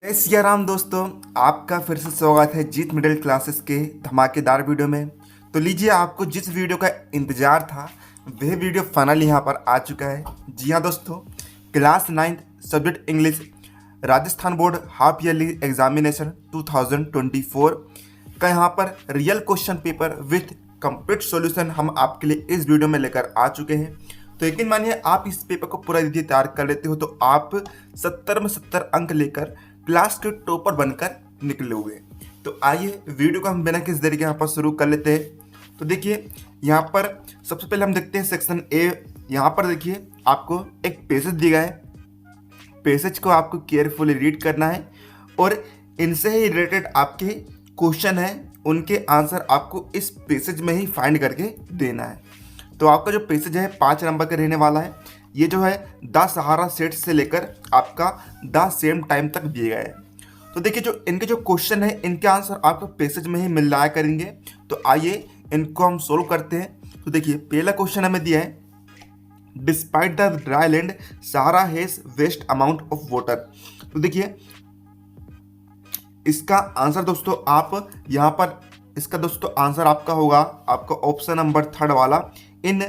जय सिया राम दोस्तों। आपका फिर से स्वागत है जीत मिडिल क्लासेस के धमाकेदार वीडियो में। तो लीजिए, आपको जिस वीडियो का इंतजार था वह वीडियो फाइनली यहाँ पर आ चुका है। जी हाँ दोस्तों, class 9 subject English Rajasthan board half yearly examination 2024 का यहाँ पर real question paper with complete solution हम आपके लिए इस वीडियो में लेकर आ चुके हैं। तो यकीन मानिए, आप इस पेपर को पूरा यदि तैयार कर लेते हो तो आप 70 में 70 अंक लेकर क्लास के टॉपर बनकर निकलोगे। तो आइए वीडियो को हम बिना किसी देरी के यहाँ पर शुरू कर लेते हैं। तो देखिए, यहाँ पर सबसे पहले हम देखते हैं सेक्शन ए। यहाँ पर देखिए, आपको एक पैसेज दिया है। पैसेज को आपको केयरफुली रीड करना है और इनसे ही रिलेटेड आपके क्वेश्चन है, उनके आंसर आपको इस पैसेज में ही फाइंड करके देना है। तो आपका जो पैसेज है 5 नंबर का रहने वाला है। ये जो है द सहारा सेट से लेकर आपका द सेम टाइम तक दिए गए हैं। तो देखिए, जो इनके जो क्वेश्चन है इनके आंसर आपको पैसेज में ही मिल जाया करेंगे। तो आइए इनको हम सोल्व करते हैं। तो देखिए, पहला क्वेश्चन हमें दिया है, despite the dry land Sahara has vast amount of water. तो देखिए, इसका आंसर दोस्तों आप यहाँ पर इसका दोस्तों आंसर आपका होगा आपका ऑप्शन नंबर 3 वाला, इन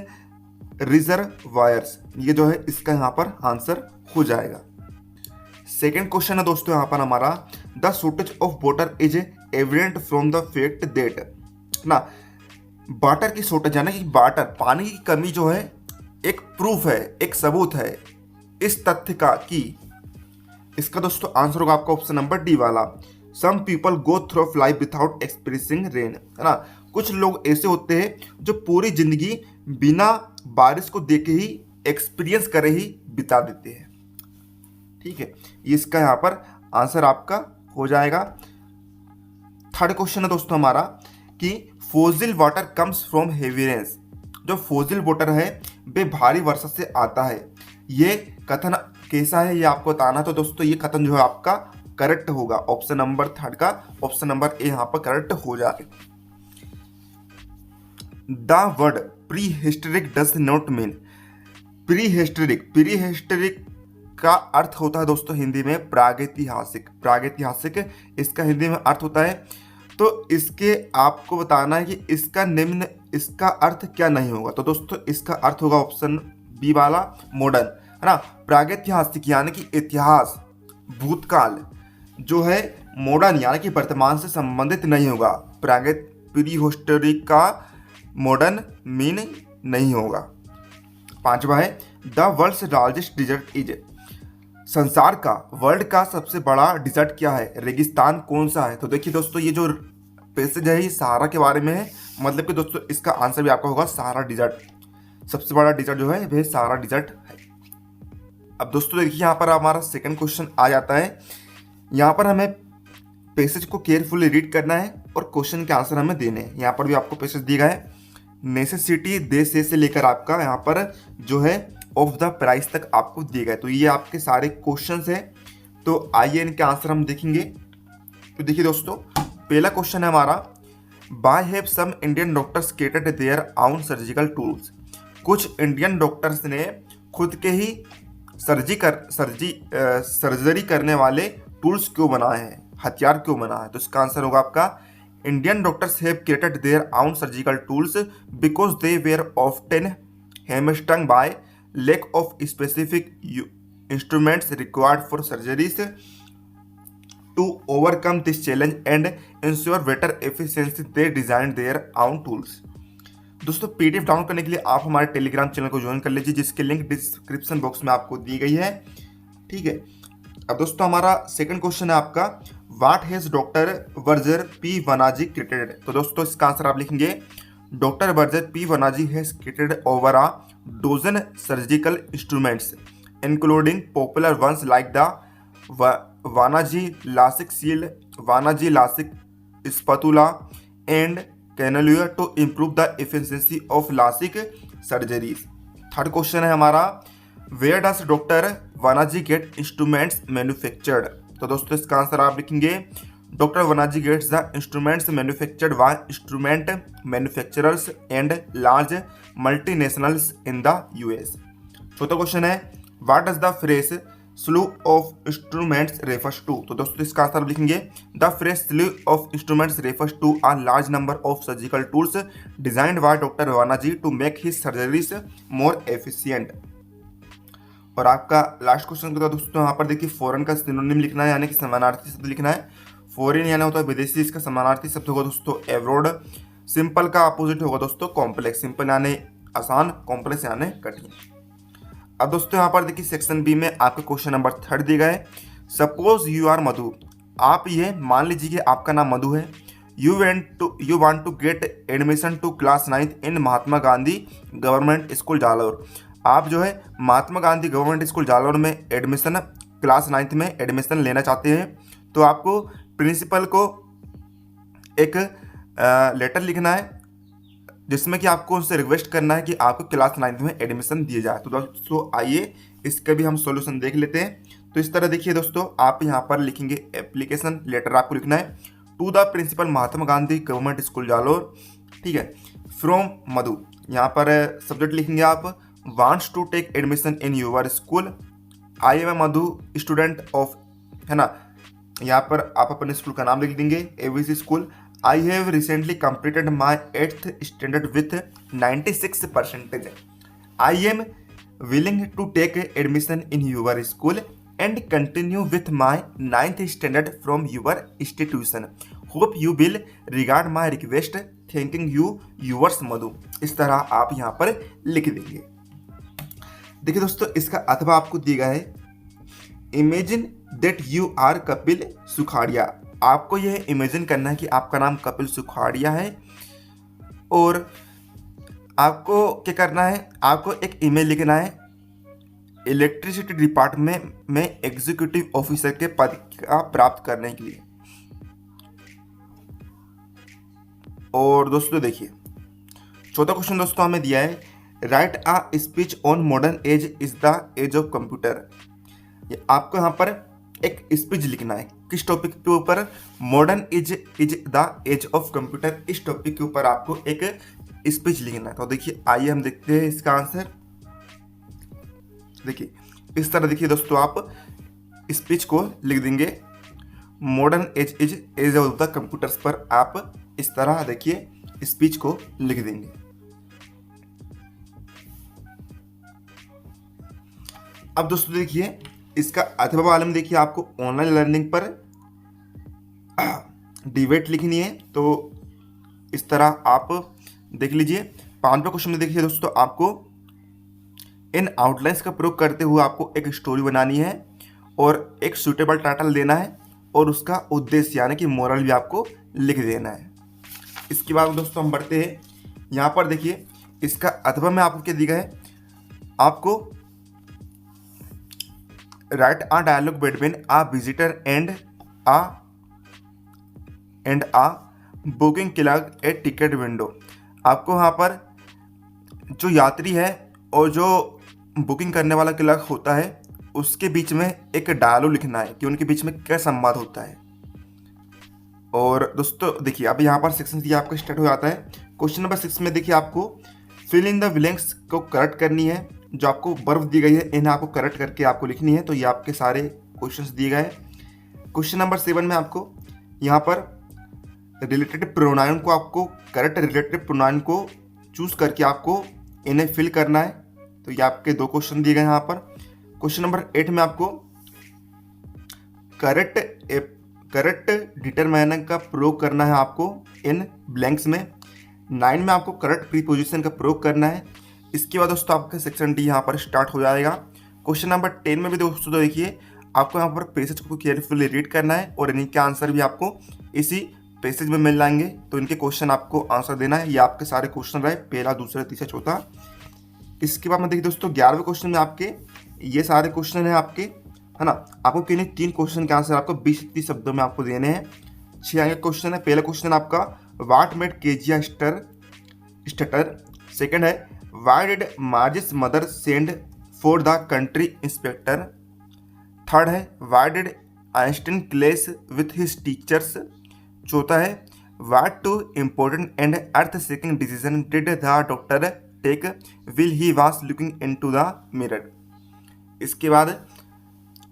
रिजर्वायर्स। ये जो है इसका यहाँ पर आंसर हो जाएगा। सेकेंड क्वेश्चन है दोस्तों यहाँ पर हमारा, the shortage of water is evident from the fact that ना, वाटर की शॉर्टेज यानी कि वाटर पानी की कमी जो है एक प्रूफ है, एक सबूत है इस तथ्य का कि। इसका दोस्तों आंसर होगा आपका ऑप्शन नंबर डी वाला, some people go through life without experiencing rain. है ना, कुछ लोग ऐसे होते हैं जो पूरी जिंदगी बिना बारिश को देखे ही एक्सपीरियंस करे ही बिता देते हैं। ठीक है, इसका यहाँ पर आंसर आपका हो जाएगा। थर्ड क्वेश्चन है दोस्तों हमारा कि fossil water comes from heavy rains. जो फोजिल वाटर है वे भारी वर्षा से आता है। ये कथन कैसा है ये आपको बताना। तो दोस्तों ये कथन जो है आपका करेक्ट होगा। ऑप्शन नंबर 3 का ऑप्शन नंबर ए यहाँ पर करेक्ट हो जाएगा। The word pre historic does not mean. Pre historic का अर्थ होता है दोस्तों हिंदी में प्रागैतिहासिक इसका हिंदी में अर्थ होता है। तो इसके आपको बताना है कि इसका अर्थ क्या नहीं होगा। तो दोस्तों इसका अर्थ होगा ऑप्शन बी वाला, मॉडर्न। है ना, प्रागैतिहासिक यानी कि इतिहास भूतकाल जो है, मॉडर्न यानी कि वर्तमान से संबंधित नहीं होगा। प्री हिस्टोरिक का मॉडर्न मीन नहीं होगा। 5वां है, the world's largest desert is. संसार का वर्ल्ड का सबसे बड़ा डिजर्ट क्या है, रेगिस्तान कौन सा है। तो देखिए दोस्तों, ये जो पैसेज है ये सहारा के बारे में है। मतलब कि दोस्तों इसका आंसर भी आपका होगा सहारा डिजर्ट। सबसे बड़ा डिजर्ट जो है वह सहारा डिजर्ट है। अब दोस्तों देखिए, यहाँ पर हमारा सेकंड क्वेश्चन आ जाता है। यहाँ पर हमें पैसेज को केयरफुली रीड करना है और क्वेश्चन के आंसर हमें देने हैं। यहाँ पर भी आपको पैसेज दिया गया है, नेसेसिटी दे से लेकर आपका यहाँ पर जो है ऑफ द प्राइस तक आपको दिए गए। तो ये आपके सारे क्वेश्चंस हैं। तो आइए इनके आंसर हम देखेंगे। तो देखिए दोस्तों, पहला क्वेश्चन है हमारा, why have some Indian doctors created their own surgical tools. कुछ इंडियन डॉक्टर्स ने खुद के ही सर्जरी करने वाले टूल्स क्यों बनाए हैं, हथियार क्यों बनाए हैं। तो इसका आंसर होगा आपका, Indian doctors have created their own surgical tools because they were often hamstrung by lack of specific instruments required for surgeries. To overcome this challenge and ensure better efficiency, they designed their own tools. दोस्तों PDF download करने के लिए आप हमारे Telegram channel को join कर लीजिए, जिसकी लिंक डिस्क्रिप्शन बॉक्स में आपको दी गई है। ठीक है, अब दोस्तों हमारा सेकंड क्वेश्चन है आपका, what has doctor Varjar P Vanaji created. तो दोस्तों इसका आंसर आप लिखेंगे, doctor Varjar P Vanaji has created over a dozen surgical instruments, including popular ones like the Vanaji LASIK seal, Vanaji LASIK spatula, and cannula to improve the efficiency of LASIK surgeries. Third question है हमारा, where does Dr. Vanaji get instruments manufactured। तो दोस्तों इसका answer आप लिखेंगे, doctor Vanaji gets the instruments manufactured by instrument manufacturers and large multinationals in the US. चौथा question है, what does the phrase slew of instruments refers to. तो दोस्तों इसका आंसर आप लिखेंगे the phrase slew of instruments refers to a large number of surgical tools designed by doctor Rawana ji to make his surgeries more efficient. और आपका last question का दोस्तों यहाँ पर देखिए फॉरेन का सिनोनिम लिखना है, यानी कि समानार्थी शब्द लिखना है। फॉरेन यानी होता है विदेशी, इसका समानार्थी शब्द होगा दोस्तों एब्रोड। सिंपल का अपोजिट होगा दोस्तों कॉम्प्लेक्स। सिंपल यानी आसान, कॉम्प्लेक्स यानी कठिन। अब दोस्तों यहाँ पर देखिए सेक्शन बी में आपका क्वेश्चन नंबर 3 दिया गया है। सपोज यू आर मधु, आप ये मान लीजिए कि आपका नाम मधु है। You want to get admission to class 9 in Mahatma Gandhi government school Jalore. आप जो है महात्मा गांधी गवर्नमेंट स्कूल जालौर में एडमिशन क्लास 9 में एडमिशन लेना चाहते हैं। तो आपको प्रिंसिपल को एक लेटर लिखना है जिसमें कि आपको उनसे रिक्वेस्ट करना है कि आपको क्लास 9 में एडमिशन दिया जाए। तो दोस्तों आइए इसका भी हम सॉल्यूशन देख लेते हैं। तो इस तरह देखिए दोस्तों, आप यहाँ पर लिखेंगे एप्लीकेशन लेटर आपको लिखना है to the principal Mahatma Gandhi government school Jalore, ठीक है, फ्रॉम मधु। यहाँ पर सब्जेक्ट लिखेंगे आप wants to take admission in your school. I am a Madhu student of, है ना, यहाँ पर आप अपने स्कूल का नाम लिख देंगे ABC school. I have recently completed my 8th standard with 96%. I am willing to take admission in your school and continue with my 9th standard from your institution. Hope you will regard my request. Thanking you, yours मधु। इस तरह आप यहाँ पर लिख देंगे। देखिए दोस्तों इसका अथवा आपको दिया गया है imagine that you are Kapil Sukhadia. आपको यह इमेजिन करना है कि आपका नाम कपिल सुखाड़िया है और आपको क्या करना है, आपको एक ईमेल लिखना है इलेक्ट्रिसिटी डिपार्टमेंट में एग्जीक्यूटिव ऑफिसर के पद का प्राप्त करने के लिए। और दोस्तों देखिए चौथा क्वेश्चन दोस्तों हमें दिया है write a speech on modern age is the age of computer. आपको यहाँ पर एक स्पीच लिखना है किस टॉपिक के ऊपर, modern is the age of computer. इस टॉपिक के ऊपर आपको एक स्पीच लिखना है। तो देखिए आइए हम देखते हैं इसका आंसर। देखिए इस तरह देखिए दोस्तों आप स्पीच को लिख देंगे modern age of the computers पर आप इस तरह देखिए स्पीच को लिख देंगे। अब दोस्तों देखिए इसका अथवा वाले में देखिए आपको ऑनलाइन लर्निंग पर डिबेट लिखनी है। तो इस तरह आप देख लीजिए। 5वां क्वेश्चन में देखिए दोस्तों आपको इन आउटलाइंस का प्रयोग करते हुए आपको एक स्टोरी बनानी है और एक सूटेबल टाइटल देना है और उसका उद्देश्य यानी कि मोरल भी आपको लिख देना है। इसके बाद दोस्तों हम बढ़ते हैं। यहाँ पर देखिए इसका अथवा में आपको क्या दिया है, आपको write a dialogue between a visitor and a booking clerk a ticket window. आपको यहाँ पर जो यात्री है और जो बुकिंग करने वाला क्लर्क होता है उसके बीच में एक डायलॉग लिखना है कि उनके बीच में क्या संवाद होता है। और दोस्तों देखिए अब यहाँ पर सेक्शन सी आपका स्टार्ट हो जाता है। क्वेश्चन नंबर 6 में देखिए आपको फिल इन द ब्लैंक्स को करेक्ट करनी है। जो आपको बर्फ दी गई है इन्हें आपको करेक्ट करके आपको लिखनी है। तो ये आपके सारे क्वेश्चंस दिए गए हैं। क्वेश्चन नंबर 7 में आपको यहाँ पर रिलेटेड प्रोनाउन को आपको करेक्ट रिलेटेड प्रोनाउन को चूज करके आपको इन्हें फिल करना है। तो ये आपके 2 क्वेश्चन दिए गए हैं यहाँ पर। क्वेश्चन नंबर 8 में आपको करेक्ट डिटरमाइनर का प्रयोग करना है आपको इन ब्लैंक्स में। 9 में आपको करेक्ट प्रीपोजिशन का प्रयोग करना है। इसके बाद दोस्तों आपका सेक्शन डी यहाँ पर स्टार्ट हो जाएगा। क्वेश्चन नंबर 10 में भी दोस्तों देखिए आपको यहाँ पर पैसेज को केयरफुली रीड करना है और इनके आंसर भी आपको इसी पैसेज में मिल जाएंगे। तो इनके क्वेश्चन आपको आंसर देना है। ये आपके सारे क्वेश्चन रहे, पहला, दूसरा, तीसरा, चौथा। इसके बाद में देखिए दोस्तों 11वें क्वेश्चन में आपके ये सारे क्वेश्चन है आपके, है ना। आपको किन्हीं 3 क्वेश्चन के आंसर आपको 20-30 शब्दों में आपको देने हैं। 6 अंक क्वेश्चन है। पहला क्वेश्चन आपका what made Kezia stutter. Second है why did Margie's mother send for the country inspector. Third है why did Einstein clash with his teachers. चौथा है what two important and earth shaking decision did the doctor take while he was looking into the mirror. इसके बाद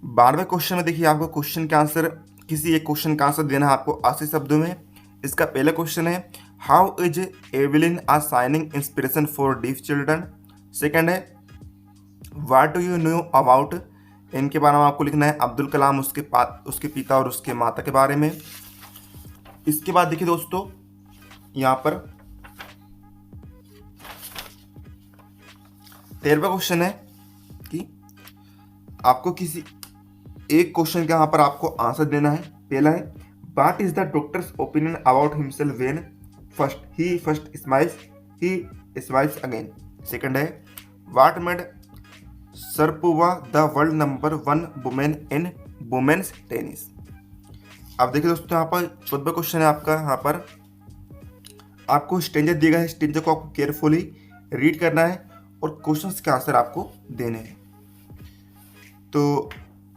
12वें question में देखिए आपको question का answer, किसी एक क्वेश्चन का आंसर देना है आपको 80 शब्दों में। इसका पहला क्वेश्चन है how is Evelyn a shining inspiration for deaf children. Second है what do you know about, इनके बारे में आपको लिखना है अब्दुल कलाम, उसके पिता और उसके माता के बारे में। इसके बाद देखिए दोस्तों यहाँ पर 13वां क्वेश्चन है कि आपको किसी एक क्वेश्चन का यहाँ पर आपको आंसर देना है। पहला है what is the doctor's opinion about himself when first smiles again. Second है what made Sharapova the world number 1 women in women's tennis. अब देखिए दोस्तों यहाँ पर 14वां क्वेश्चन है आपका, यहाँ पर आपको स्टेंजर दिया गया है, स्टेंजर को आपको केयरफुली रीड करना है और क्वेश्चंस के आंसर आपको देने हैं। तो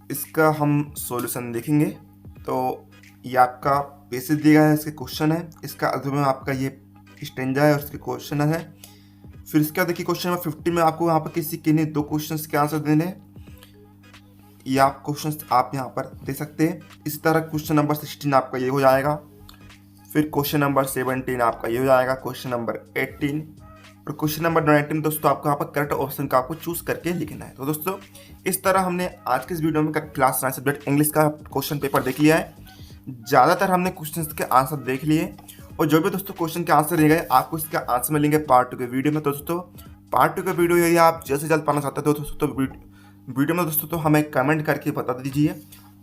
इसका हम सॉल्यूशन देखेंगे। तो ये आपका पैसेज दिया गया है, इसके क्वेश्चन है, इसका अर्थ में आपका ये स्टेंजा है और इसके क्वेश्चन है। फिर इसके बाद देखिए क्वेश्चन नंबर 50 में आपको यहाँ पर किन्हीं 2 क्वेश्चंस के आंसर देने हैं। ये आप क्वेश्चंस आप यहाँ पर दे सकते हैं। इसी तरह क्वेश्चन नंबर 16 आपका ये हो जाएगा, फिर क्वेश्चन नंबर 17 आपका ये हो जाएगा, क्वेश्चन नंबर 18 और क्वेश्चन नंबर 19 दोस्तों आपको यहाँ पर करेक्ट ऑप्शन का आपको चूज करके लिखना है। तो दोस्तों इस तरह हमने आज के इस वीडियो में क्लास 9 सब्जेक्ट इंग्लिश का क्वेश्चन पेपर देख लिया है। ज़्यादातर हमने क्वेश्चन के आंसर देख लिए और जो भी दोस्तों क्वेश्चन के आंसर दिए गए आपको इसका आंसर मिलेंगे पार्ट 2 के वीडियो में। तो दोस्तों पार्ट 2 का वीडियो यदि आप जल्द से जल्द पाना चाहते हो तो दोस्तों वीडियो में दोस्तों तो हमें कमेंट करके बता दीजिए,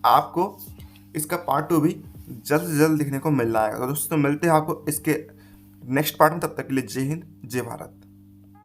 आपको इसका पार्ट 2 भी जल्द से जल्द देखने को मिल रहा है। तो दोस्तों मिलते हैं आपको इसके नेक्स्ट पार्ट में, तब तक के लिए जय हिंद जय भारत।